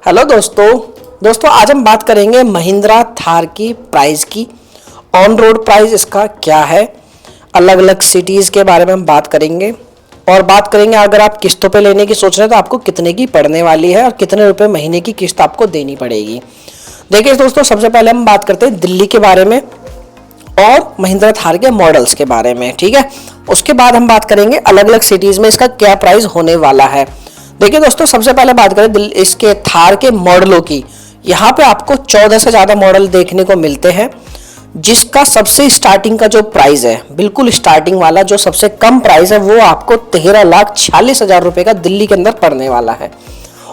Hello दोस्तों आज हम बात करेंगे महिंद्रा थार की प्राइस की। ऑन रोड प्राइस इसका क्या है, अलग अलग सिटीज़ के बारे में हम बात करेंगे और बात करेंगे अगर आप किस्तों पे लेने की सोच रहे हैं तो आपको कितने की पड़ने वाली है और कितने रुपए महीने की किस्त आपको देनी पड़ेगी। देखिए दोस्तों, सबसे पहले हम बात करते हैं दिल्ली के बारे में और महिंद्रा थार के मॉडल्स के बारे में, ठीक है। उसके बाद हम बात करेंगे अलग अलग सिटीज़ में इसका क्या प्राइस होने वाला है। देखिए दोस्तों, सबसे पहले बात करें इसके थार के मॉडलों की। यहाँ पे आपको 14 से ज़्यादा मॉडल देखने को मिलते हैं, जिसका सबसे स्टार्टिंग का जो प्राइस है, बिल्कुल स्टार्टिंग वाला जो सबसे कम प्राइस है, वो आपको 13,46,000 रुपये का दिल्ली के अंदर पड़ने वाला है।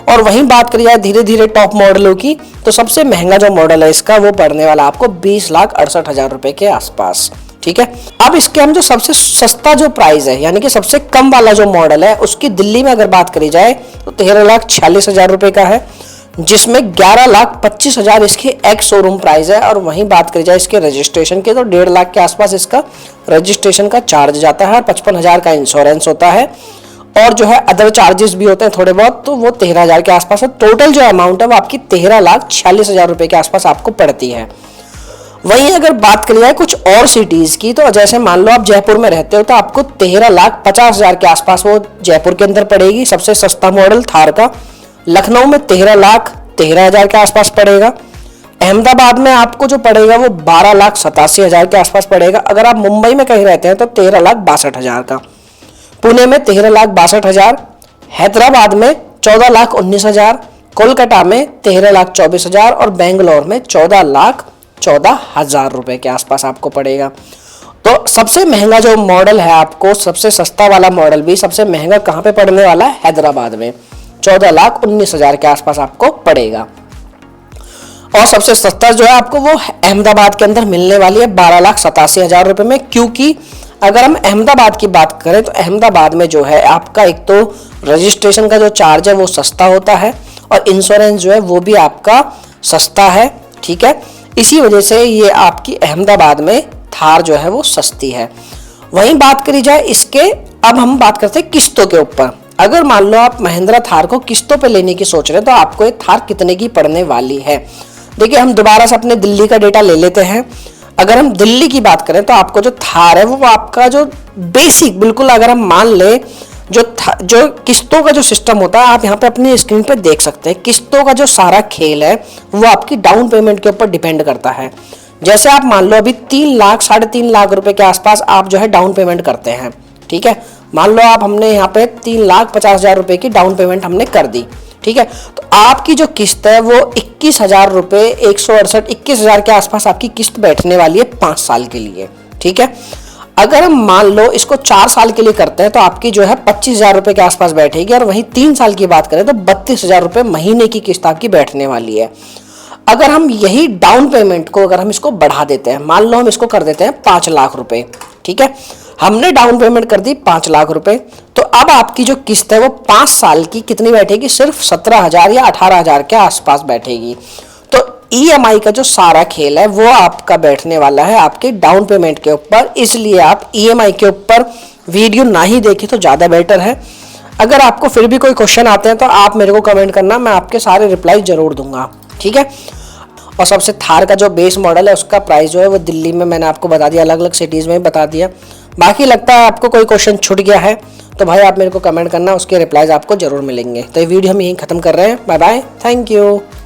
और वहीं बात करी जाए धीरे धीरे टॉप मॉडलों की, तो सबसे महंगा जो मॉडल है इसका वो पड़ने वाला आपको 20,68,000 रुपये के आसपास, ठीक है। अब इसके हम जो सबसे सस्ता जो प्राइस है, यानी कि सबसे कम वाला जो मॉडल है, उसकी दिल्ली में अगर बात करी जाए तो 13,46,000 रुपये का है, जिसमें 11,25,000 इसकी एक्स शोरूम प्राइस है। और वहीं बात करी जाए इसके रजिस्ट्रेशन के तो 1.5 लाख के आसपास इसका रजिस्ट्रेशन का चार्ज जाता है और 55,000 का इंश्योरेंस होता है और जो है अदर चार्जेस भी होते हैं थोड़े बहुत, तो वो 13,000 के आसपास है। टोटल जो अमाउंट है वो आपकी 13,46,000 रुपये के आसपास आपको पड़ती है। वहीं अगर बात करी जाए कुछ और सिटीज़ की, तो जैसे मान लो आप जयपुर में रहते हो तो आपको 13,50,000 के आसपास वो जयपुर के अंदर पड़ेगी, सबसे सस्ता मॉडल थार का। लखनऊ में 13,13,000 के आसपास पड़ेगा। अहमदाबाद में आपको जो पड़ेगा वो 12,87,000 के आसपास पड़ेगा। अगर आप मुंबई में कहीं रहते हैं तो 13,62,000 का। पुणे में 13,62,000, हैदराबाद में 14,19,000, कोलकाता में 13,24,000 और बेंगलोर में 14,14,000 रुपए के आसपास आपको पड़ेगा। तो सबसे महंगा जो मॉडल है, आपको सबसे सस्ता वाला मॉडल भी सबसे महंगा कहाँ पे पड़ने वाला है? हैदराबाद में 14,19,000 के आसपास आपको पड़ेगा। और सबसे सस्ता जो है आपको वो अहमदाबाद के अंदर मिलने वाली है 12,87,000 रुपये में। क्योंकि अगर हम अहमदाबाद की बात करें तो अहमदाबाद में जो है आपका एक तो रजिस्ट्रेशन का जो चार्ज है वो सस्ता होता है और इंश्योरेंस जो है वो भी आपका सस्ता है, ठीक है। इसी वजह से ये आपकी अहमदाबाद में थार जो है वो सस्ती है। वहीं बात करी जाए इसके, अब हम बात करते हैं किस्तों के ऊपर। अगर मान लो आप महिंद्रा थार को किस्तों पे लेने की सोच रहे हैं तो आपको ये थार कितने की पड़ने वाली है। देखिए, हम दोबारा से अपने दिल्ली का डेटा ले लेते हैं। अगर हम दिल्ली की बात करें तो आपको जो थार है वो आपका जो बेसिक, बिल्कुल अगर हम मान ले जो किस्तों का जो सिस्टम होता है, आप यहाँ पे अपनी स्क्रीन पे देख सकते हैं। किस्तों का जो सारा खेल है वो आपकी डाउन पेमेंट के ऊपर डिपेंड करता है। जैसे आप मान लो अभी 3 लाख 3.5 लाख रुपए के आसपास आप जो है डाउन पेमेंट करते हैं, ठीक है। मान लो आप हमने यहाँ पे 3,50,000 रुपए की डाउन पेमेंट हमने कर दी, ठीक है। तो आपकी जो किस्त है वो 21,000 रुपये 168 21,000 के आसपास आपकी किस्त बैठने वाली है 5 साल के लिए, ठीक है। अगर हम मान लो इसको 4 साल के लिए करते हैं तो आपकी जो है 25,000 रुपये के आसपास बैठेगी। और वहीं 3 साल की बात करें तो 32,000 रुपये महीने की किस्त आपकी बैठने वाली है। अगर हम यही डाउन पेमेंट को अगर हम इसको बढ़ा देते हैं, मान लो हम इसको कर देते हैं 5 लाख रुपए, ठीक है। हमने डाउन पेमेंट कर दी 5 लाख रुपए, तो अब आपकी जो किस्त है वो 5 साल की कितनी बैठेगी? सिर्फ 17,000 या 18,000 के आसपास बैठेगी। तो ईएमआई का जो सारा खेल है वो आपका बैठने वाला है आपके डाउन पेमेंट के ऊपर। इसलिए आप ईएमआई के ऊपर वीडियो ना ही देखें तो ज़्यादा बेटर है। अगर आपको फिर भी कोई क्वेश्चन आते हैं तो आप मेरे को कमेंट करना, मैं आपके सारे रिप्लाई जरूर दूंगा, ठीक है। और सबसे थार का जो बेस मॉडल है उसका प्राइस जो है वो दिल्ली में मैंने आपको बता दिया, अलग अलग सिटीज़ में बता दिया। बाकी लगता है आपको कोई क्वेश्चन छूट गया है तो भाई आप मेरे को कमेंट करना, उसके रिप्लाईज आपको जरूर मिलेंगे। तो ये वीडियो हम यहीं ख़त्म कर रहे हैं। Bye bye, thank you.